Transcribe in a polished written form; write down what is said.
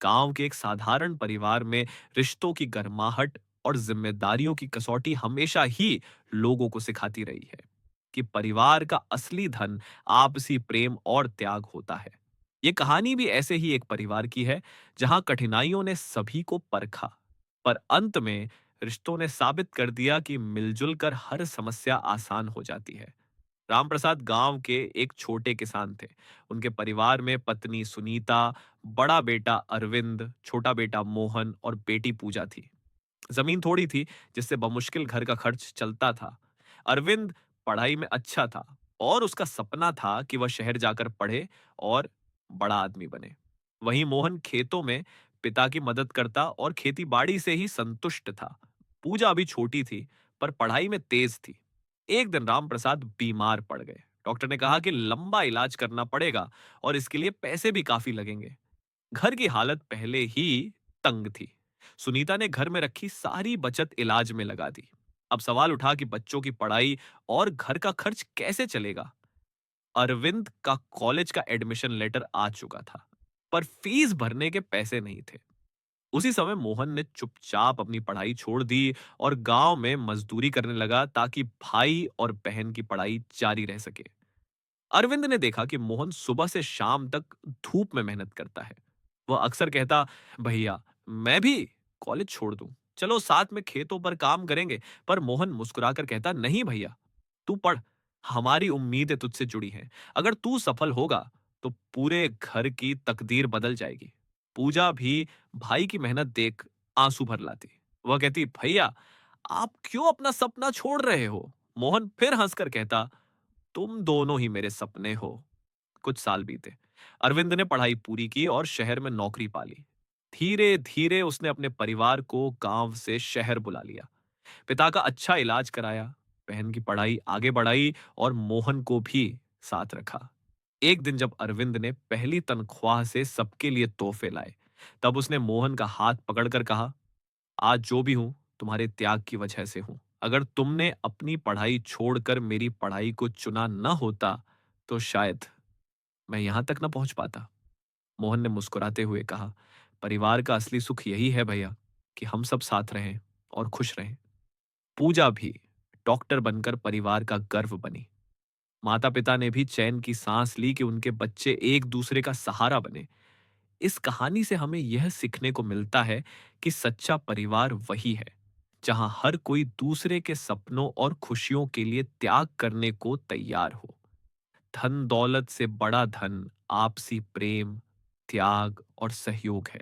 गांव के एक साधारण परिवार में रिश्तों की गर्माहट और जिम्मेदारियों की कसौटी हमेशा ही लोगों को सिखाती रही है कि परिवार का असली धन आपसी प्रेम और त्याग होता है। ये कहानी भी ऐसे ही एक परिवार की है जहां कठिनाइयों ने सभी को परखा, पर अंत में रिश्तों ने साबित कर दिया कि मिलजुल कर हर समस्या आसान हो जाती है। रामप्रसाद गांव के एक छोटे किसान थे। उनके परिवार में पत्नी सुनीता, बड़ा बेटा अरविंद, छोटा बेटा मोहन और बेटी पूजा थी। जमीन थोड़ी थी, जिससे बमुश्किल घर का खर्च चलता था। अरविंद पढ़ाई में अच्छा था और उसका सपना था कि वह शहर जाकर पढ़े और बड़ा आदमी बने। वहीं मोहन खेतों में पिता की मदद करता और खेती बाड़ी से ही संतुष्ट था। पूजा अभी छोटी थी, पर पढ़ाई में तेज थी। एक दिन रामप्रसाद बीमार पड़ गए। डॉक्टर ने कहा कि लंबा इलाज करना पड़ेगा और इसके लिए पैसे भी काफी लगेंगे। घर की हालत पहले ही तंग थी। सुनीता ने घर में रखी सारी बचत इलाज में लगा दी। अब सवाल उठा कि बच्चों की पढ़ाई और घर का खर्च कैसे चलेगा। अरविंद का कॉलेज का एडमिशन लेटर आ चुका था, पर फीस भरने के पैसे नहीं थे। उसी समय मोहन ने चुपचाप अपनी पढ़ाई छोड़ दी और गांव में मजदूरी करने लगा ताकि भाई और बहन की पढ़ाई जारी रह सके। अरविंद ने देखा कि मोहन सुबह से शाम तक धूप में मेहनत करता है। वह अक्सर कहता, भैया मैं भी कॉलेज छोड़ दूं, चलो साथ में खेतों पर काम करेंगे। पर मोहन मुस्कुराकर कहता, नहीं भैया, तू पढ़, हमारी उम्मीदें तुझसे जुड़ी हैं। अगर तू सफल होगा तो पूरे घर की तकदीर बदल जाएगी। पूजा भी भाई की मेहनत देख आंसू भर लाती। वह कहती, भैया आप क्यों अपना सपना छोड़ रहे हो? मोहन फिर हंसकर कहता, तुम दोनों ही मेरे सपने हो। कुछ साल बीते। अरविंद ने पढ़ाई पूरी की और शहर में नौकरी पा ली। धीरे धीरे उसने अपने परिवार को गांव से शहर बुला लिया। पिता का अच्छा इलाज कराया, बहन की पढ़ाई आगे बढ़ाई और मोहन को भी साथ रखा। एक दिन जब अरविंद ने पहली तनख्वाह से सबके लिए तोहफे लाए, तब उसने मोहन का हाथ पकड़कर कहा, आज जो भी हूं तुम्हारे त्याग की वजह से हूं। अगर तुमने अपनी पढ़ाई छोड़कर मेरी पढ़ाई को चुना न होता तो शायद मैं यहां तक न पहुंच पाता। मोहन ने मुस्कुराते हुए कहा, परिवार का असली सुख यही है भैया, कि हम सब साथ रहें और खुश रहें। पूजा भी डॉक्टर बनकर परिवार का गर्व बनी। माता पिता ने भी चैन की सांस ली कि उनके बच्चे एक दूसरे का सहारा बने। इस कहानी से हमें यह सीखने को मिलता है कि सच्चा परिवार वही है जहां हर कोई दूसरे के सपनों और खुशियों के लिए त्याग करने को तैयार हो। धन दौलत से बड़ा धन आपसी प्रेम, त्याग और सहयोग है।